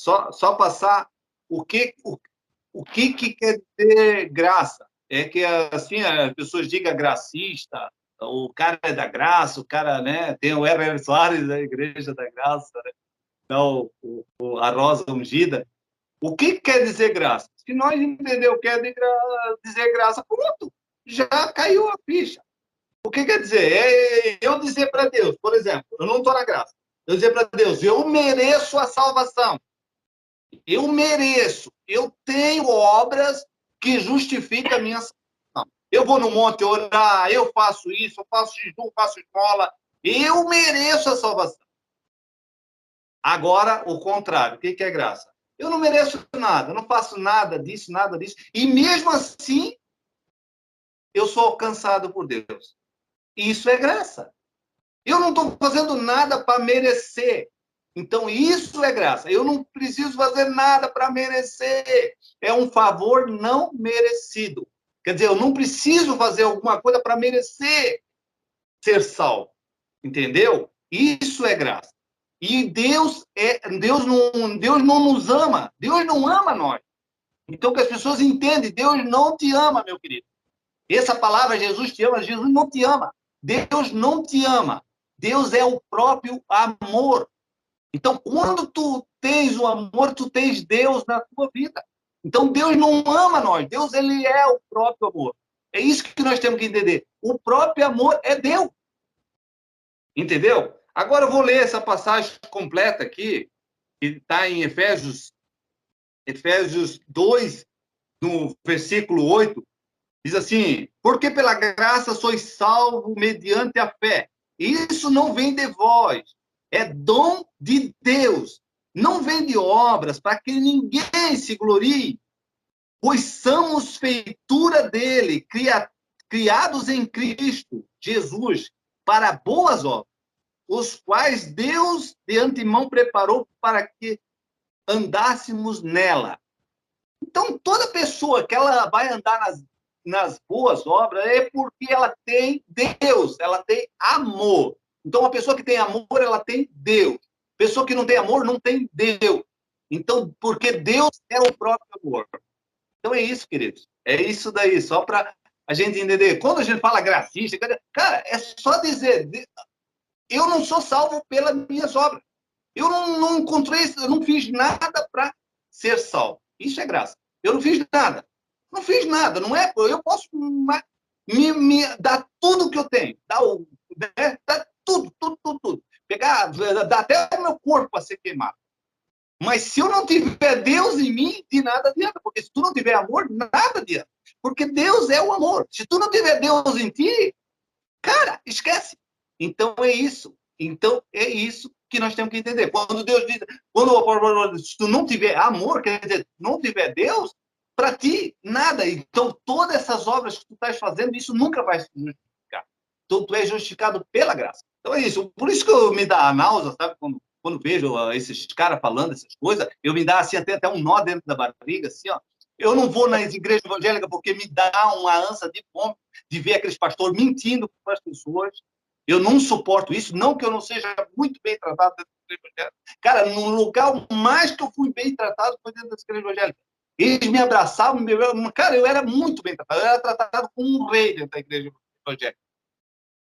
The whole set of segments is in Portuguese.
Só passar o que quer dizer graça. É que, assim, as pessoas digam gracista, o cara é da graça, o cara, né, tem o R.R. Soares da Igreja da Graça, né? Então, a Rosa Ungida. O que quer dizer graça? Se nós entendemos o que quer dizer graça, pronto, já caiu a ficha. O que quer dizer? É eu dizer para Deus, por exemplo, eu não estou na graça. Eu dizer para Deus, eu mereço a salvação. Eu mereço. Eu tenho obras que justificam a minha salvação. Eu vou no monte orar, eu faço isso, eu faço jejum, faço esmola. Eu mereço a salvação. Agora, o contrário. O que é graça? Eu não mereço nada, eu não faço nada disso, nada disso. E mesmo assim, eu sou alcançado por Deus. Isso é graça. Eu não estou fazendo nada para merecer. Então, isso é graça. Eu não preciso fazer nada para merecer. É um favor não merecido. Quer dizer, eu não preciso fazer alguma coisa para merecer ser salvo. Entendeu? Isso é graça. E Deus não nos ama. Deus não ama nós. Então, que as pessoas entendem, Deus não te ama, meu querido. Essa palavra, Jesus te ama, Jesus não te ama. Deus não te ama. Deus é o próprio amor. Então, quando tu tens o amor, tu tens Deus na tua vida. Então, Deus não ama nós. Deus, ele é o próprio amor. É isso que nós temos que entender. O próprio amor é Deus. Entendeu? Agora eu vou ler essa passagem completa aqui, que está em Efésios 2, no versículo 8, diz assim: porque pela graça sois salvos mediante a fé. Isso não vem de vós, é dom de Deus. Não vem de obras, para que ninguém se glorie, pois somos feitura dele, criados em Cristo Jesus, para boas obras, os quais Deus de antemão preparou para que andássemos nela. Então, toda pessoa que ela vai andar nas boas obras é porque ela tem Deus, ela tem amor. Então, uma pessoa que tem amor, ela tem Deus. Pessoa que não tem amor, não tem Deus. Então, porque Deus é o próprio amor. Então, é isso, queridos. É isso daí, só para a gente entender. Quando a gente fala gracista, cara, é só dizer, eu não sou salvo pelas minhas obras. Eu não encontrei, eu não fiz nada para ser salvo. Isso é graça. Eu não fiz nada. Não fiz nada, não é? Eu posso me dar tudo que eu tenho. Dar tudo. Pegar, dar até o meu corpo para ser queimado. Mas se eu não tiver Deus em mim, de nada adianta. Porque se tu não tiver amor, nada adianta. Porque Deus é o amor. Se tu não tiver Deus em ti, cara, esquece. Então é isso. Então é isso que nós temos que entender. Quando Deus diz, se tu não tiver amor, quer dizer, não tiver Deus, para ti, nada. Então, todas essas obras que tu estás fazendo, isso nunca vai se justificar. Então, tu és justificado pela graça. Então, é isso. Por isso que eu me dá a náusea, sabe? Quando vejo esses caras falando essas coisas, eu me dá assim, até um nó dentro da barriga, assim, ó. Eu não vou nas igrejas evangélicas porque me dá uma ânsia de fome de ver aqueles pastores mentindo para as pessoas. Eu não suporto isso, não que eu não seja muito bem tratado dentro da igreja evangélica. Cara, no lugar mais que eu fui bem tratado foi dentro da igreja evangélica. Eles me abraçavam, cara, eu era muito bem tratado, eu era tratado como um rei dentro da igreja evangélica.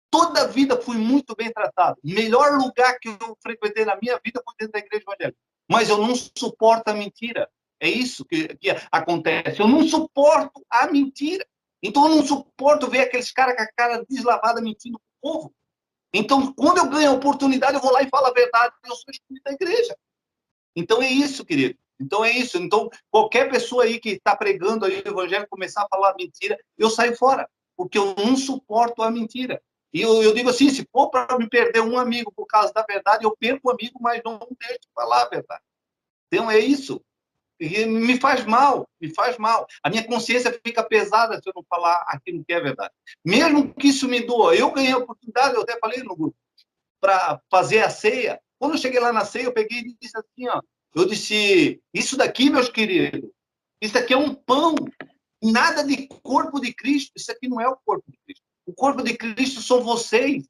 Toda a vida fui muito bem tratado. O melhor lugar que eu frequentei na minha vida foi dentro da igreja evangélica. Mas eu não suporto a mentira. É isso que acontece. Eu não suporto a mentira. Então, eu não suporto ver aqueles caras com a cara deslavada mentindo para o povo. Então, quando eu ganho a oportunidade, eu vou lá e falo a verdade. Eu sou excluído da igreja. Então, é isso, querido. Então, é isso. Então, qualquer pessoa aí que está pregando aí o evangelho começar a falar mentira, eu saio fora. Porque eu não suporto a mentira. E eu digo assim, se for para me perder um amigo por causa da verdade, eu perco o amigo, mas não deixo de falar a verdade. Então, é isso. E me faz mal, me faz mal. A minha consciência fica pesada se eu não falar aquilo que é verdade. Mesmo que isso me doa. Eu ganhei a oportunidade, eu até falei no grupo, para fazer a ceia. Quando eu cheguei lá na ceia, eu peguei e disse assim, ó, eu disse, isso daqui, meus queridos, isso daqui é um pão, nada de corpo de Cristo, isso aqui não é o corpo de Cristo. O corpo de Cristo são vocês,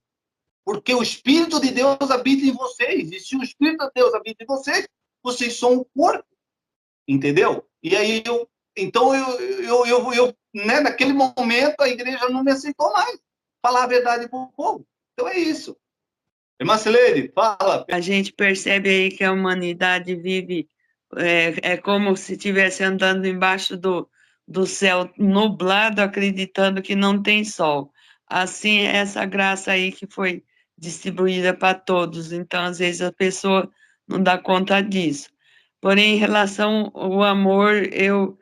porque o Espírito de Deus habita em vocês, e se o Espírito de Deus habita em vocês vocês são um corpo, entendeu? E aí então né, naquele momento a igreja não me aceitou mais falar a verdade para o povo. Então é isso. Irmã Sileide, fala. A gente percebe aí que a humanidade vive, é como se estivesse andando embaixo do céu nublado, acreditando que não tem sol. Assim, essa graça aí que foi distribuída para todos. Então, às vezes, a pessoa não dá conta disso. Porém, em relação ao amor, eu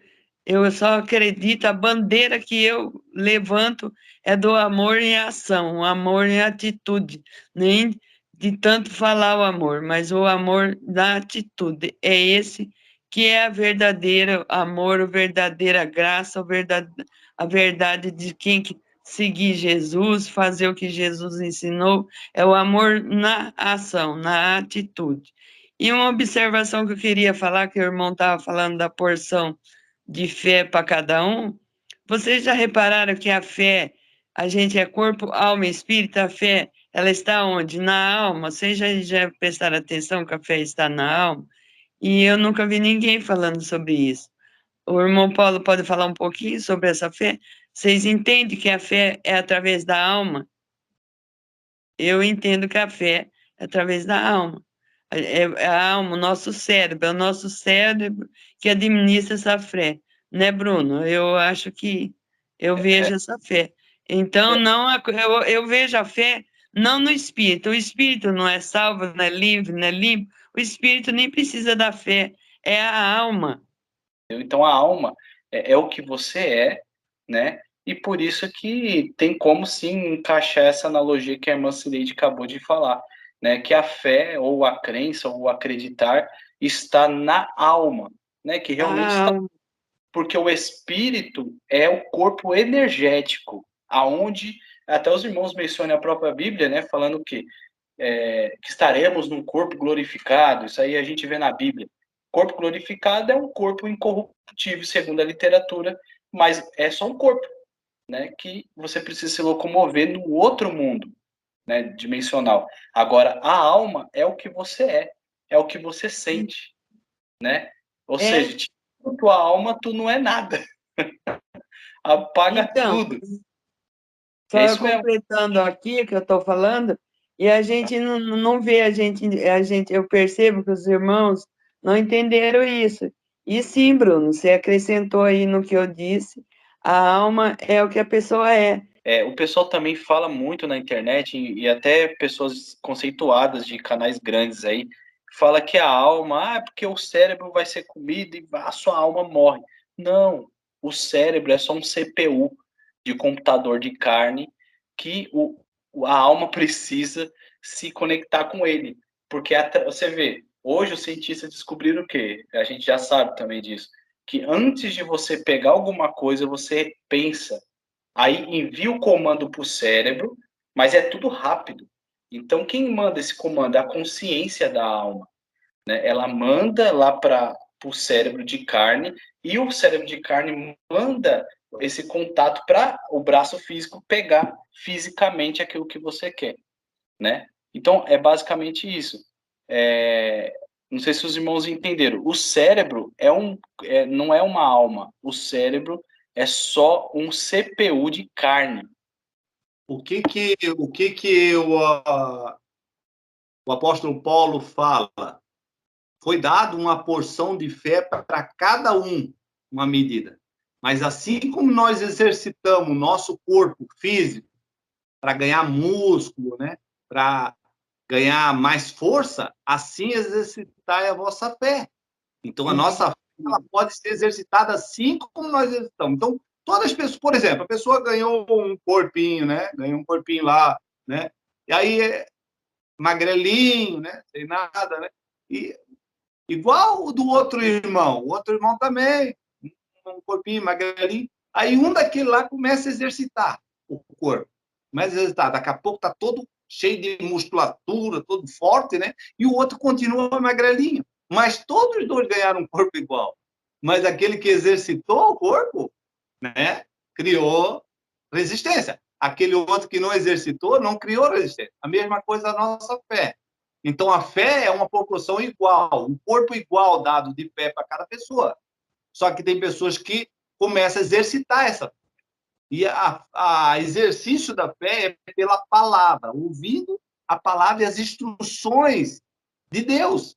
só acredito, a bandeira que eu levanto é do amor em ação, o amor em atitude, nem de tanto falar o amor, mas o amor da atitude. É esse que é a verdadeira amor, a verdadeira graça, a verdade de quem seguir Jesus, fazer o que Jesus ensinou, é o amor na ação, na atitude. E uma observação que eu queria falar, que o irmão estava falando da porção de fé para cada um. Vocês já repararam que a fé, a gente é corpo, alma e espírito, a fé, ela está onde? Na alma. Vocês já prestaram atenção que a fé está na alma? E eu nunca vi ninguém falando sobre isso. O irmão Paulo pode falar um pouquinho sobre essa fé? Vocês entendem que a fé é através da alma? Eu entendo que a fé é através da alma. É a alma, o nosso cérebro, é o nosso cérebro que administra essa fé, né, Bruno? Eu acho que eu vejo essa fé. Então, não, eu vejo a fé não no espírito. O espírito não é salvo, não é livre, não é limpo. O espírito nem precisa da fé, é a alma. Então, a alma é o que você é, né? E por isso que tem como, sim, encaixar essa analogia que a irmã Cileide acabou de falar, né? Que a fé, ou a crença, ou o acreditar, está na alma, né? Que realmente está... Porque o espírito é o corpo energético, aonde até os irmãos mencionam a própria Bíblia, né? Falando que estaremos num corpo glorificado, isso aí a gente vê na Bíblia. Corpo glorificado é um corpo incorruptível, segundo a literatura, mas é só um corpo, né, que você precisa se locomover no outro mundo, né, dimensional. Agora, a alma é o que você é o que você sente, né? Ou seja, tipo, tua alma, tu não é nada. Apaga tudo. Só completando aqui o que eu estou falando, e a gente não vê, eu percebo que os irmãos não entenderam isso. E sim, Bruno, você acrescentou aí no que eu disse, a alma é o que a pessoa é. O pessoal também fala muito na internet, e até pessoas conceituadas de canais grandes aí, fala que a alma, é porque o cérebro vai ser comido e a sua alma morre. Não, o cérebro é só um CPU de computador de carne que a alma precisa se conectar com ele. Porque você vê, hoje os cientistas descobriram o quê? A gente já sabe também disso, que antes de você pegar alguma coisa, você pensa, aí envia o comando para o cérebro, mas é tudo rápido. Então, quem manda esse comando é a consciência da alma, né? Ela manda lá para o cérebro de carne, e o cérebro de carne manda esse contato para o braço físico pegar fisicamente aquilo que você quer, né? Então, é basicamente isso. Não sei se os irmãos entenderam. O cérebro não é uma alma. O cérebro é só um CPU de carne. O que o apóstolo Paulo fala? Foi dado uma porção de fé para cada um, uma medida. Mas assim como nós exercitamos o nosso corpo físico para ganhar músculo, né? Para ganhar mais força, assim exercitai a vossa fé. Então, a nossa fé ela pode ser exercitada assim como nós exercitamos. Então, todas as pessoas, por exemplo, a pessoa ganhou um corpinho, né? Ganhou um corpinho lá, né? E aí, magrelinho, né? Sem nada, né? E igual o do outro irmão. O outro irmão também, um corpinho magrelinho. Aí um daquele lá começa a exercitar o corpo. Começa a exercitar. Daqui a pouco está todo cheio de musculatura, todo forte, né? E o outro continua magrelinho. Mas todos os dois ganharam um corpo igual. Mas aquele que exercitou o corpo, né? Criou resistência. Aquele outro que não exercitou, não criou resistência. A mesma coisa a nossa fé. Então, a fé é uma proporção igual, um corpo igual dado de fé para cada pessoa. Só que tem pessoas que começam a exercitar essa fé. E a exercício da fé é pela palavra, ouvindo a palavra e as instruções de Deus,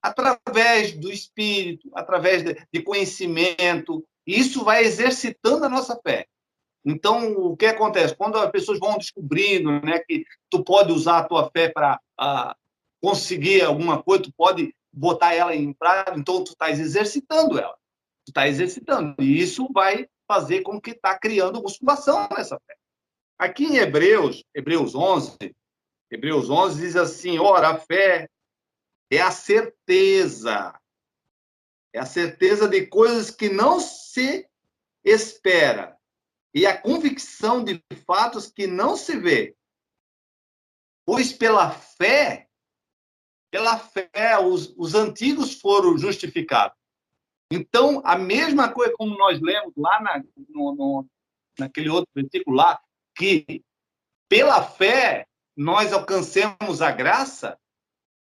através do Espírito, através de conhecimento. Isso vai exercitando a nossa fé. Então, o que acontece? Quando as pessoas vão descobrindo, né, que tu pode usar a tua fé para conseguir alguma coisa, tu pode botar ela em prática, então tu estás exercitando ela. Tu está exercitando. E isso vai fazer com que está criando musculação nessa fé. Aqui em Hebreus 11 diz assim, ora, a fé é a certeza de coisas que não se espera e a convicção de fatos que não se vê. Pois pela fé, os antigos foram justificados. Então, a mesma coisa como nós lemos lá naquele outro versículo lá, que pela fé nós alcancemos a graça,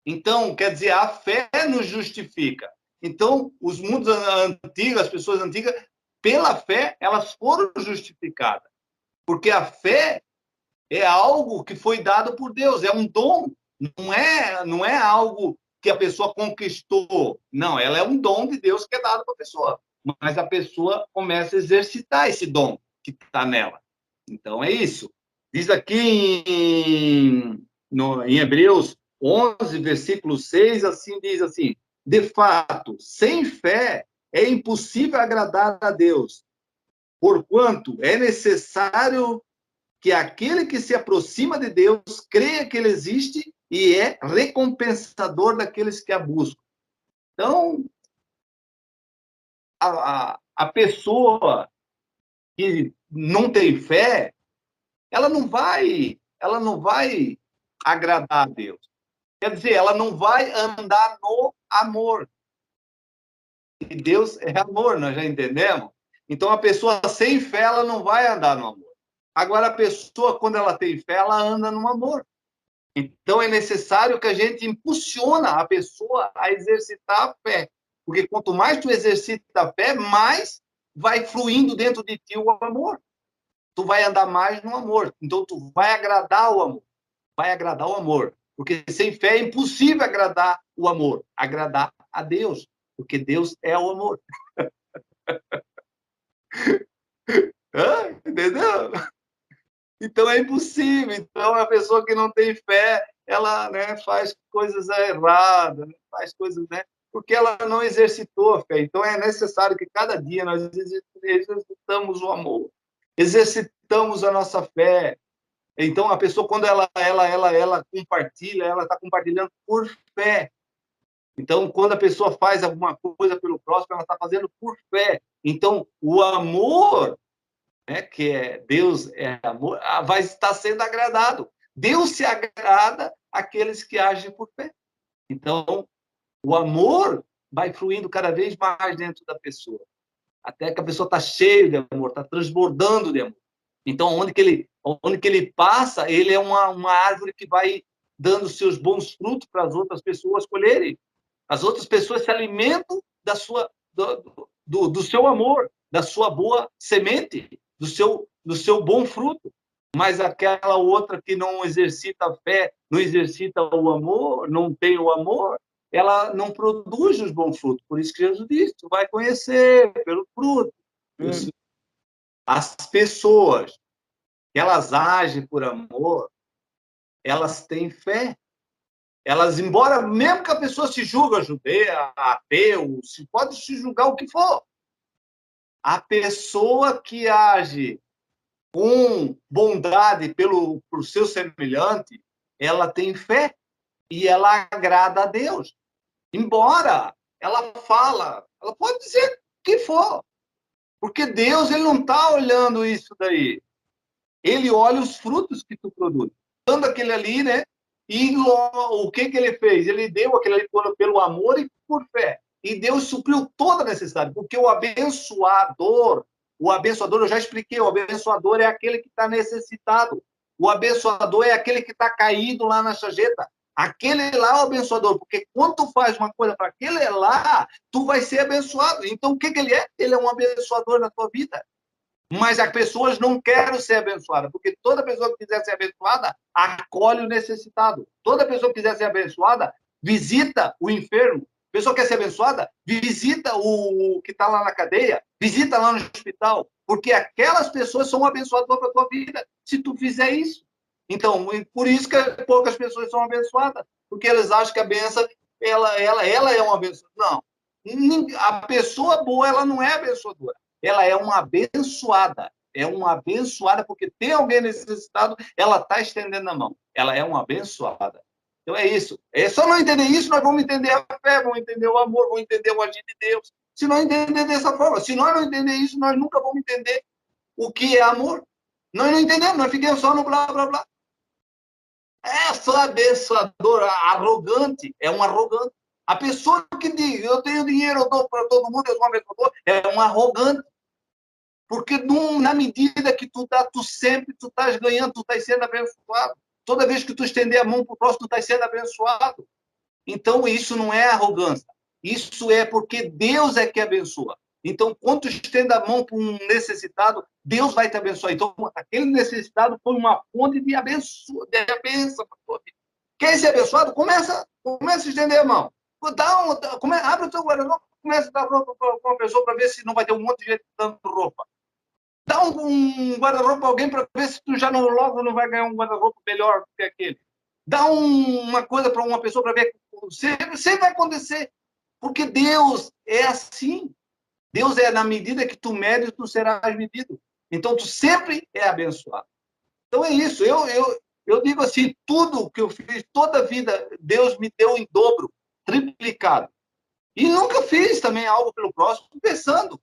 então, quer dizer, a fé nos justifica. Então, os mundos antigos, as pessoas antigas, pela fé, elas foram justificadas. Porque a fé é algo que foi dado por Deus, é um dom. Não é algo que a pessoa conquistou. Não, ela é um dom de Deus que é dado para a pessoa. Mas a pessoa começa a exercitar esse dom que está nela. Então, é isso. Diz aqui em Hebreus 11, versículo 6, assim diz assim, de fato, sem fé é impossível agradar a Deus, porquanto é necessário que aquele que se aproxima de Deus creia que ele existe e é recompensador daqueles que a buscam. Então, a pessoa que não tem fé, ela não vai agradar a Deus. Quer dizer, ela não vai andar no amor. E Deus é amor, nós já entendemos? Então, a pessoa sem fé, ela não vai andar no amor. Agora, a pessoa, quando ela tem fé, ela anda no amor. Então, é necessário que a gente impulsione a pessoa a exercitar a fé. Porque quanto mais tu exercita a fé, mais vai fluindo dentro de ti o amor. Tu vai andar mais no amor. Então, tu vai agradar o amor. Vai agradar o amor. Porque sem fé é impossível agradar o amor. Agradar a Deus. Porque Deus é o amor. Entendeu? Então é impossível. Então a pessoa que não tem fé, ela, né, faz coisas erradas, faz coisas, né, porque ela não exercitou a fé. Então é necessário que cada dia nós exercitamos o amor, exercitamos a nossa fé. Então a pessoa, quando ela compartilha, ela está compartilhando por fé. Então, quando a pessoa faz alguma coisa pelo próximo, ela está fazendo por fé. Então, o amor, né, que é Deus é amor, vai estar sendo agradado. Deus se agrada àqueles que agem por fé. Então, o amor vai fluindo cada vez mais dentro da pessoa, até que a pessoa está cheia de amor, está transbordando de amor. Então, onde que ele passa, ele é uma árvore que vai dando seus bons frutos para as outras pessoas colherem. As outras pessoas se alimentam do seu amor, da sua boa semente, do seu bom fruto. Mas aquela outra que não exercita a fé, não exercita o amor, não tem o amor, ela não produz os bons frutos. Por isso que Jesus disse, tu vai conhecer pelo fruto. As pessoas que elas agem por amor, elas têm fé. Elas, embora, mesmo que a pessoa se julga judeia, ateu, pode se julgar o que for, a pessoa que age com bondade por seu semelhante, ela tem fé e ela agrada a Deus. Embora ela pode dizer o que for, porque Deus ele não está olhando isso daí. Ele olha os frutos que tu produz. Dando aquele ali, né? E o que ele fez? Ele deu aquele ali pelo amor e por fé. E Deus supriu toda a necessidade, porque o abençoador, eu já expliquei, o abençoador é aquele que está necessitado. O abençoador é aquele que está caído lá na sarjeta. Aquele lá é o abençoador, porque quando tu faz uma coisa para aquele lá, tu vai ser abençoado. Então, o que ele é? Ele é um abençoador na tua vida. Mas as pessoas não querem ser abençoadas, porque toda pessoa que quiser ser abençoada, acolhe o necessitado. Toda pessoa que quiser ser abençoada, visita o enfermo. A pessoa que quer ser abençoada, visita o que está lá na cadeia, visita lá no hospital, porque aquelas pessoas são abençoadoras para a tua vida, se tu fizer isso. Então, por isso que poucas pessoas são abençoadas, porque elas acham que a benção, ela é uma abençoadora. Não. A pessoa boa, ela não é abençoadora. Ela é uma abençoada. É uma abençoada, porque tem alguém necessitado, ela está estendendo a mão. Ela é uma abençoada. Então é isso. É só não entender isso, nós vamos entender a fé, vamos entender o amor, vamos entender o agir de Deus. Se não entender dessa forma, se nós não entender isso, nós nunca vamos entender o que é amor. Nós não entendemos, nós ficamos só no blá, blá, blá. Essa abençoadora arrogante é um arrogante. A pessoa que diz, eu tenho dinheiro, eu dou para todo mundo, eu sou um abençoador, é um arrogante. Porque na medida que tu dá, tu sempre tu estás ganhando, tu estás sendo abençoado. Toda vez que tu estender a mão para o próximo, tu estás sendo abençoado. Então, isso não é arrogância. Isso é porque Deus é que abençoa. Então, quando tu estende a mão para um necessitado, Deus vai te abençoar. Então, aquele necessitado foi uma fonte de bênção para a tua vida. Quer ser abençoado? Começa a estender a mão. Abre o teu guarda-roupa, começa a dar roupa para uma pessoa para ver se não vai ter um monte de gente dando roupa. Dá um guarda-roupa para alguém para ver se tu já logo não vai ganhar um guarda-roupa melhor do que aquele. Dá uma coisa para uma pessoa para ver que sempre vai acontecer. Porque Deus é assim. Deus é na medida que tu medes, tu serás medido. Então, tu sempre é abençoado. Então, é isso. Eu digo assim, tudo que eu fiz, toda a vida, Deus me deu em dobro, triplicado. E nunca fiz também algo pelo próximo, pensando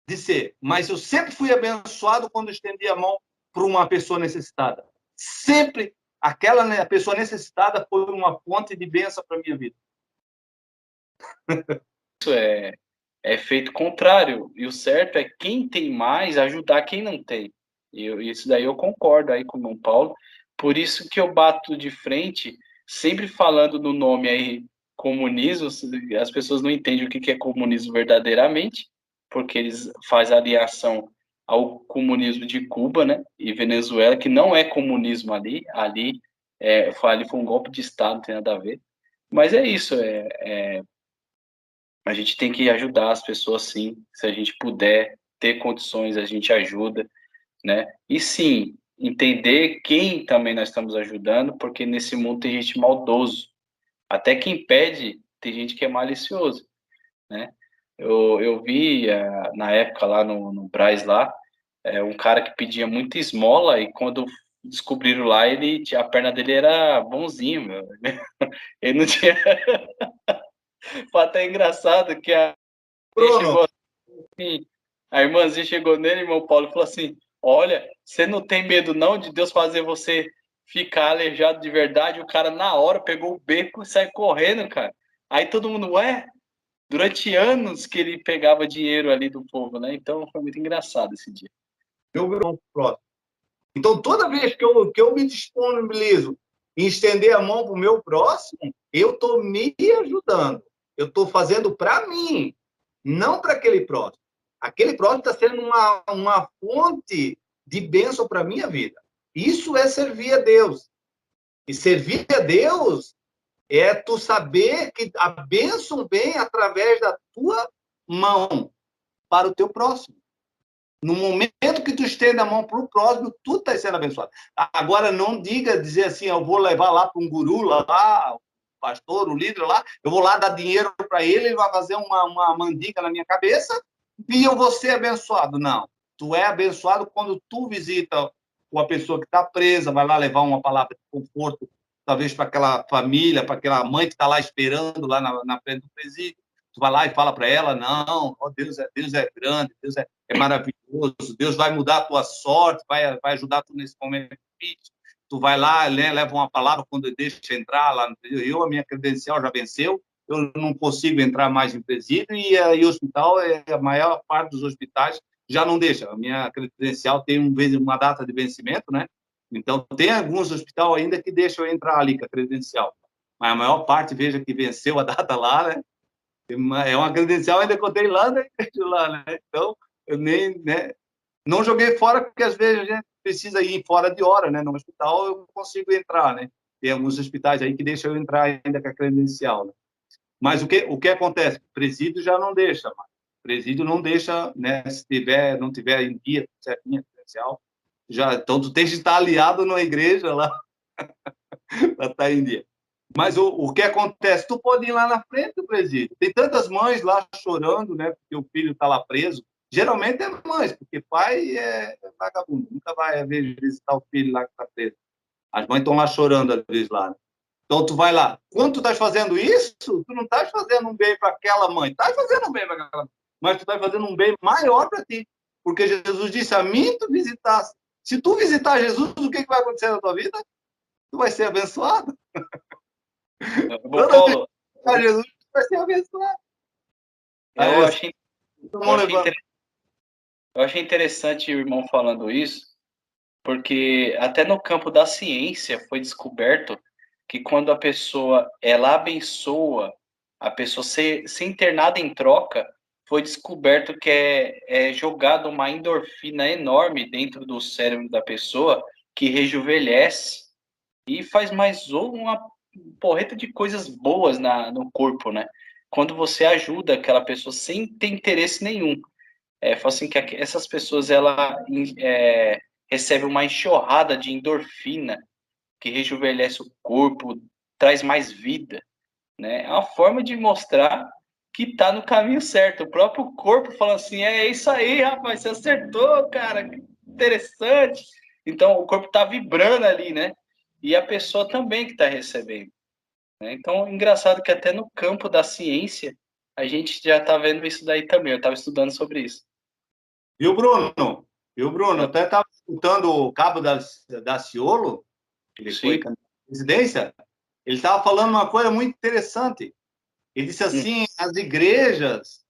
de ser. Mas eu sempre fui abençoado quando estendi a mão para uma pessoa necessitada. Sempre aquela pessoa necessitada foi uma fonte de bênção para a minha vida. Isso é feito contrário. E o certo é quem tem mais ajudar quem não tem. Isso daí eu concordo aí com o Dom Paulo. Por isso que eu bato de frente, sempre falando no nome aí comunismo. As pessoas não entendem o que é comunismo verdadeiramente, porque eles fazem aliação ao comunismo de Cuba, né, e Venezuela, que não é comunismo ali foi um golpe de Estado, não tem nada a ver. Mas é isso, a gente tem que ajudar as pessoas, sim. Se a gente puder ter condições, a gente ajuda, né? E sim, entender quem também nós estamos ajudando, porque nesse mundo tem gente maldoso. Até quem pede, tem gente que é malicioso, né? Eu vi na época lá no Brás lá, um cara que pedia muita esmola e quando descobriram lá, a perna dele era bonzinho, meu. Ele não tinha... Foi até engraçado que chegou assim, a irmãzinha chegou nele, irmão Paulo, e falou assim: olha, você não tem medo não de Deus fazer você ficar aleijado de verdade? O cara na hora pegou o beco e saiu correndo, cara. Aí todo mundo, ué, durante anos que ele pegava dinheiro ali do povo, né? Então foi muito engraçado esse dia. Então, toda vez que eu me disponibilizo em estender a mão para o meu próximo, eu estou me ajudando. Eu estou fazendo para mim, não para aquele próximo. Aquele próximo está sendo uma fonte de bênção para a minha vida. Isso é servir a Deus. E servir a Deus é tu saber que a bênção vem através da tua mão para o teu próximo. No momento que tu estende a mão para o próximo, tu está sendo abençoado. Agora, não dizer assim, eu vou levar lá para um guru, lá, o pastor, o líder lá, eu vou lá dar dinheiro para ele, ele vai fazer uma mandiga na minha cabeça e eu vou ser abençoado. Não. Tu é abençoado quando tu visita uma pessoa que está presa, vai lá levar uma palavra de conforto, talvez para aquela família, para aquela mãe que está lá esperando lá na frente do presídio. Tu vai lá e fala para ela, não, oh, Deus é grande, Deus é maravilhoso, Deus vai mudar a tua sorte, vai ajudar tu nesse momento difícil. Tu vai lá, leva uma palavra quando deixa entrar lá no presídio. A minha credencial já venceu, eu não consigo entrar mais em presídio e o hospital, a maior parte dos hospitais já não deixa. A minha credencial tem uma data de vencimento, né? Então, tem alguns hospitais ainda que deixam eu entrar ali com a credencial. mas a maior parte, veja que venceu a data lá, né? É uma credencial ainda que eu tenho lá, né? Lá, né? Então, eu nem, né? Não joguei fora, porque às vezes a gente precisa ir fora de hora, né? No hospital eu consigo entrar, né? Tem alguns hospitais aí que deixam eu entrar ainda com a credencial, né? Mas o que acontece? O presídio já não deixa, mais. O presídio não deixa, né? Se não tiver em dia certinha a credencial, já, então tu tem que estar aliado na igreja lá para estar em dia. Mas o que acontece? Tu pode ir lá na frente do presídio. Tem tantas mães lá chorando, né? Porque o filho está lá preso. Geralmente é mães, porque pai é vagabundo, nunca vai às vezes visitar o filho lá que está preso. As mães estão lá chorando às vezes lá, né? Então tu vai lá. Quando tu estás fazendo isso, tu não estás fazendo um bem para aquela mãe, estás fazendo um bem para aquela mãe, mas tu estás fazendo um bem maior para ti, porque Jesus disse: a mim tu visitaste. Se tu visitar Jesus, o que vai acontecer na tua vida? Tu vai ser abençoado. Ô, Paulo, A Jesus vai ser abençoado. eu achei, eu achei, eu achei interessante o irmão falando isso, porque até no campo da ciência foi descoberto que quando a pessoa ela abençoa a pessoa ser internada em troca, foi descoberto que é jogado uma endorfina enorme dentro do cérebro da pessoa que rejuvenesce e faz mais uma porreta de coisas boas no corpo, né? Quando você ajuda aquela pessoa sem ter interesse nenhum. Fala assim que essas pessoas recebem uma enxurrada de endorfina que rejuvenesce o corpo, traz mais vida, né? É uma forma de mostrar que está no caminho certo. O próprio corpo fala assim: é isso aí, rapaz, você acertou, cara, que interessante. Então o corpo está vibrando ali, né? E a pessoa também que está recebendo, né? Então, engraçado que até no campo da ciência a gente já está vendo isso daí também. Eu estava estudando sobre isso. E o Bruno? Até estava escutando o cabo da Ciolo, ele foi candidato à presidência, ele estava falando uma coisa muito interessante. Ele disse assim: as igrejas,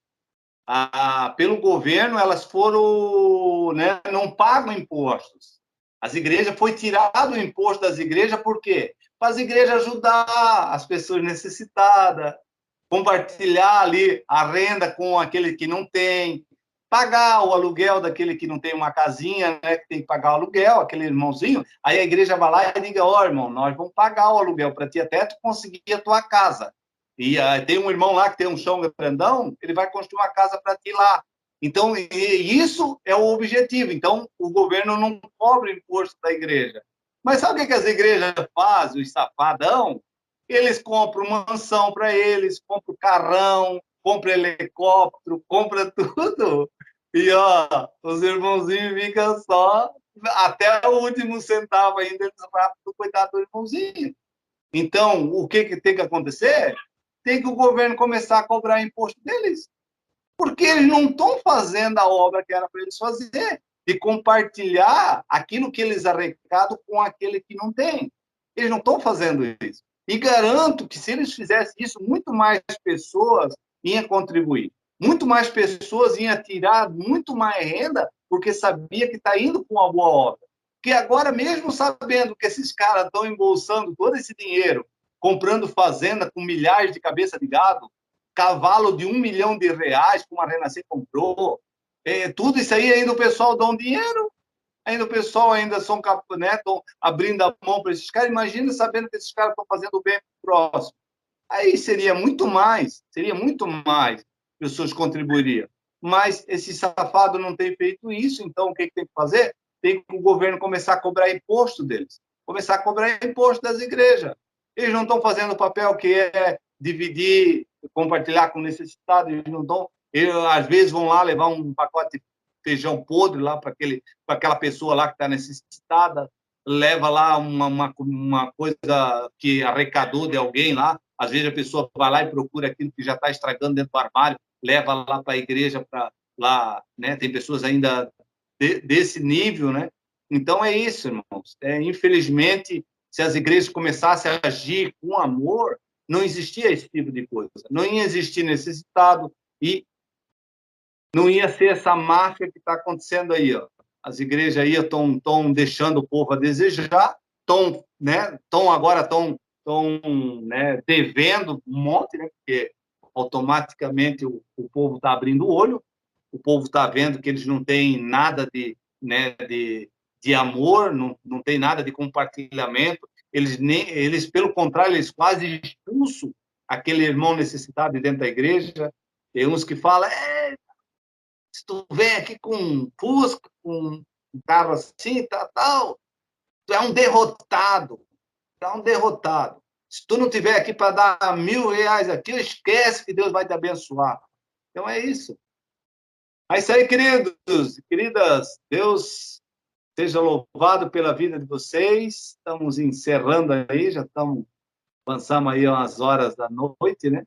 pelo governo, elas foram, né, não pagam impostos. As igrejas, foi tirado o imposto das igrejas, por quê? Para as igrejas ajudar as pessoas necessitadas, compartilhar ali a renda com aquele que não tem, pagar o aluguel daquele que não tem uma casinha, né, que tem que pagar o aluguel, aquele irmãozinho, aí a igreja vai lá e diga: ó, irmão, nós vamos pagar o aluguel para ti até tu conseguir a tua casa. E tem um irmão lá que tem um chão grandão, ele vai construir uma casa para ti lá. Então, isso é o objetivo. Então, o governo não cobra imposto da igreja. Mas sabe o que as igrejas fazem, os safadão? Eles compram mansão para eles, compram carrão, compram helicóptero, compram tudo. E, ó, os irmãozinhos ficam só, até o último centavo ainda, eles rapam do coitado do irmãozinho. Então, o que tem que acontecer? Tem que o governo começar a cobrar imposto deles. Porque eles não estão fazendo a obra que era para eles fazer, de compartilhar aquilo que eles arrecadam com aquele que não tem. Eles não estão fazendo isso. E garanto que se eles fizessem isso, muito mais pessoas iam contribuir. Muito mais pessoas iam tirar muito mais renda, porque sabia que está indo com uma boa obra. Porque agora, mesmo sabendo que esses caras estão embolsando todo esse dinheiro, comprando fazenda com milhares de cabeças de gado, cavalo de R$1 milhão, como a Renascer comprou, tudo isso aí, ainda o pessoal dá um dinheiro, ainda o pessoal ainda são, né, estão abrindo a mão para esses caras. Imagina sabendo que esses caras estão fazendo bem para o próximo. Aí seria muito mais pessoas contribuiriam. Mas esse safado não tem feito isso, então o que tem que fazer? Tem que o governo começar a cobrar imposto deles, começar a cobrar imposto das igrejas. Eles não estão fazendo o papel que é dividir, compartilhar com necessitados, eles não estão. Eles, às vezes, vão lá levar um pacote de feijão podre lá para aquela pessoa lá que está necessitada, leva lá uma coisa que arrecadou de alguém lá. Às vezes a pessoa vai lá e procura aquilo que já está estragando dentro do armário, leva lá para a igreja, para lá, né? Tem pessoas ainda desse nível, né? Então é isso, irmãos. Infelizmente, se as igrejas começassem a agir com amor, não existia esse tipo de coisa. Não ia existir necessitado e não ia ser essa máfia que está acontecendo aí, ó. As igrejas aí estão deixando o povo a desejar, agora estão estão, né, devendo um monte, né, porque automaticamente o povo está abrindo o olho, o povo está vendo que eles não têm nada né, de amor, não tem nada de compartilhamento, eles, pelo contrário, eles quase expulsam aquele irmão necessitado dentro da igreja. Tem uns que falam, se tu vem aqui com um Fusca, com um carro assim, tal, tu é um derrotado, tu é um derrotado. Se tu não tiver aqui para dar R$1.000 aqui, esquece que Deus vai te abençoar. Então é isso. É isso aí, queridos e queridas. Deus seja louvado pela vida de vocês. Estamos encerrando aí, avançamos aí umas horas da noite, né?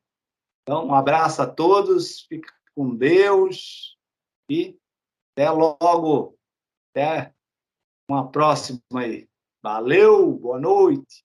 Então, um abraço a todos, fique com Deus e até logo, até uma próxima aí. Valeu, boa noite.